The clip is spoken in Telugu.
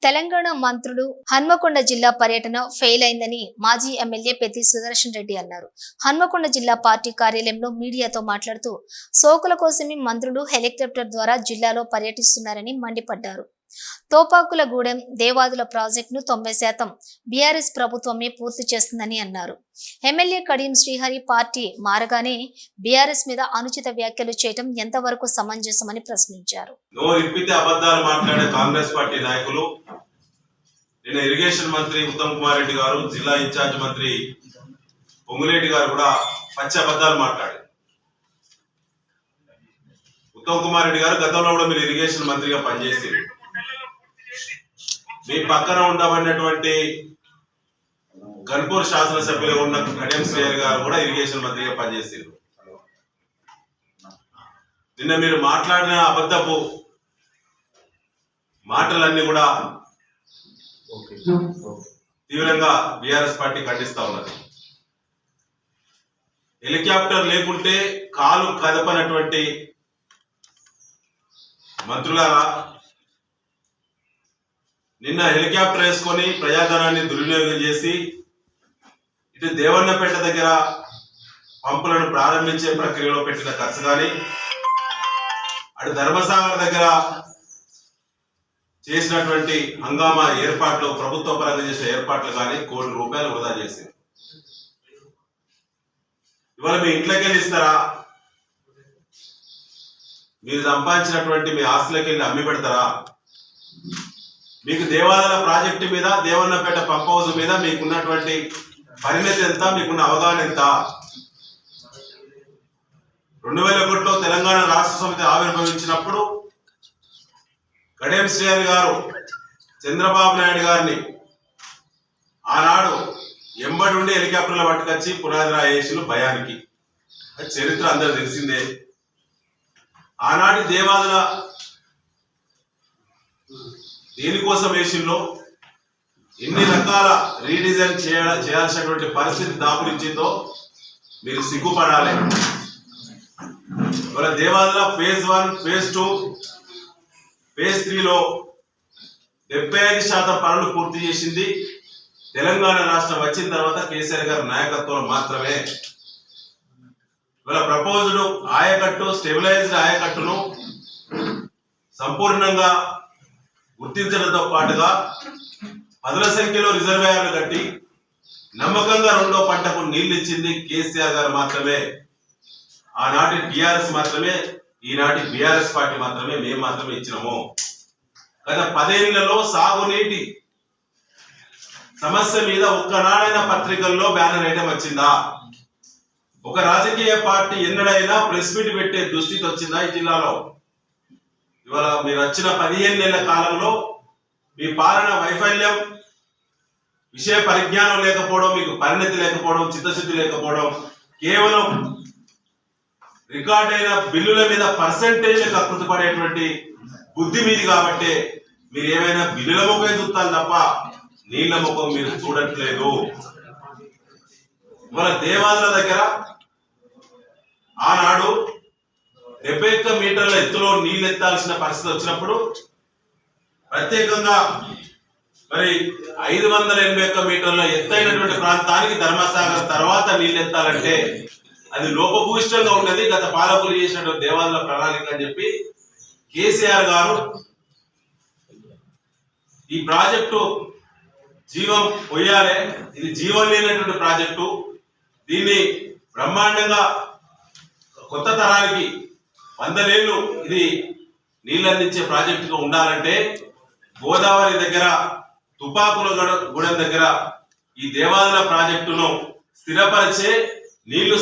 తెలంగాణ మంత్రులు హన్మకొండ జిల్లా పర్యటన ఫెయిల్ అయిందని మాజీ ఎమ్మెల్యే పెద్ది సుదర్శన్ రెడ్డి అన్నారు. హన్మకొండ జిల్లా పార్టీ కార్యాలయంలో మీడియాతో మాట్లాడుతూ సోకుల కోసమే మంత్రులు హెలికాప్టర్ ద్వారా జిల్లాలో పర్యటిస్తున్నారని మండిపడ్డారు. తోపాకులగూడెం దేవాదుల ప్రాజెక్టును 90% బీఆర్ఎస్ ప్రభుత్వమే పూర్తి చేస్తుందని అన్నారు. ఎమ్మెల్యే కడియం శ్రీహరి పార్టీ మారగానే బీఆర్ఎస్ మీద అనుచిత వ్యాఖ్యలు చేయడం ఎంతవరకు సమంజసమని ప్రశ్నించారు. నిన్న ఇరిగేషన్ మంత్రి ఉత్తమ్ కుమార్ రెడ్డి గారు, జిల్లా ఇన్ఛార్జ్ మంత్రి పొంగులేటి గారు కూడా పచ్చి అబద్ధాలు మాట్లాడారు. ఉత్తమ్ కుమార్ రెడ్డి గారు గతంలో కూడా మీరు ఇరిగేషన్ మంత్రిగా పనిచేసారు. మీ పక్కన ఉండబడినటువంటి గన్పూర్ శాసనసభ్యులుగా ఉన్న కడియం శ్రీహరి గారు కూడా ఇరిగేషన్ మంత్రిగా పనిచేసారు. నిన్న మీరు మాట్లాడిన అబద్ధపు మాటలన్నీ కూడా తీవ్రంగా బీఆర్ఎస్ పార్టీ ఖండిస్తా ఉన్నది. హెలికాప్టర్ లేకుంటే కాలు కదపనటువంటి మంత్రులారా, నిన్న హెలికాప్టర్ వేసుకొని ప్రజాధనాన్ని దుర్వినియోగం చేసి ఇటు దేవన్నపేట దగ్గర పంపులను ప్రారంభించే ప్రక్రియలో పెట్టిన ఖర్చు కానీ, అటు ధర్మసాగర్ దగ్గర చేసినటువంటి హంగామా ఏర్పాట్లు, ప్రభుత్వ పరంగా చేసిన ఏర్పాట్లు కానీ ₹1 కోటి వృధా చేసింది. ఇవాళ మీ ఇంట్లోకి వెళ్ళి ఇస్తారా? మీరు సంపాదించినటువంటి మీ ఆస్తులకి వెళ్ళి అమ్మి పెడతారా? మీకు దేవాలయ ప్రాజెక్టు మీద, దేవన్నపేట పంప్ హౌస్ మీద మీకున్నటువంటి పరిణతి ఎంత, మీకున్న అవగాహన ఎంత? 2001లో తెలంగాణ రాష్ట్ర సమితి ఆవిర్భవించినప్పుడు కడియం శ్రీహరి గారు చంద్రబాబు నాయుడు గారిని ఆనాడు ఎంబడి ఉండి హెలికాప్టర్లో పట్టుకొచ్చి పునాది రాయేసిన భయానికి, అది చరిత్ర అందరూ తెలిసిందే. ఆనాటి దేవాదుల దేనికోసం వేసిందో, ఎన్ని రకాల రీడిజైన్ చేయాల్సినటువంటి పరిస్థితి దాపురించిందో మీరు సిగ్గుపడాలి. ఇవాళ దేవాదుల ఫేజ్ 1, ఫేజ్ 2, ఫేజ్ 3లో 75% పనులు పూర్తి చేసింది తెలంగాణ రాష్ట్రం వచ్చిన తర్వాత కేసీఆర్ గారి నాయకత్వంలో మాత్రమే. ఇవాళ ప్రపోజ్డ్ ఆయకట్టు, స్టెబిలైజ్డ్ ఆయకట్టును సంపూర్ణంగా గుర్తించడంతో పాటుగా పదుల సంఖ్యలో రిజర్వాయర్లు కట్టి నమ్మకంగా 2వ పంటకు నీళ్లు ఇచ్చింది కేసీఆర్ గారు మాత్రమే. ఆనాటి టిఆర్ఎస్ మాత్రమే, ఈనాటి బీఆర్ఎస్ పార్టీ మాత్రమే, మేము మాత్రమే ఇచ్చినాము. గత 10 ఏళ్లలో సాగునీటి సమస్య మీద ఒక్కనాడైనా పత్రికల్లో బ్యానర్ వేయడం వచ్చిందా? ఒక రాజకీయ పార్టీ ఎన్నడైనా ప్రెస్ మీట్ పెట్టే దుస్థితి వచ్చిందా ఈ జిల్లాలో? ఇవాళ మీరు వచ్చిన 15 నెలల కాలంలో మీ పాలన వైఫల్యం, విషయ పరిజ్ఞానం లేకపోవడం, మీకు పరిణతి లేకపోవడం, చిత్తశుద్ధి లేకపోవడం, కేవలం రికార్డ్ అయిన బిల్లుల మీద పర్సెంటేజ్ కకృతి పడేటువంటి బుద్ధి మీది. కాబట్టి మీరు ఏమైనా బిల్లుల ముఖం చూస్తారు తప్ప నీళ్ల ముఖం మీరు చూడట్లేదు. ఇవాళ దేవాదుల దగ్గర ఆనాడు 71 మీటర్ల ఎత్తులో నీళ్ళు ఎత్తాల్సిన పరిస్థితి వచ్చినప్పుడు ప్రత్యేకంగా మరి 581 మీటర్ల ఎత్తైనటువంటి ప్రాంతానికి ధర్మసాగర్ తర్వాత నీళ్ళు ఎత్తాలంటే అది లోపభూయిష్టంగా ఉన్నది, గత పాలకులు చేసినటువంటి దేవాదుల ప్రణాళిక అని చెప్పి కేసీఆర్ గారు ఈ ప్రాజెక్టు జీవం పోయాలే, ఇది జీవం లేనటువంటి ప్రాజెక్టు, దీన్ని బ్రహ్మాండంగా కొత్త తరానికి 100 ఏళ్ళు ఇది నీళ్ళు అందించే ప్రాజెక్టుగా ఉండాలంటే గోదావరి దగ్గర తుపాకులగూడెం దగ్గర ఈ దేవాదుల ప్రాజెక్టును స్థిరపరిచే నీళ్లు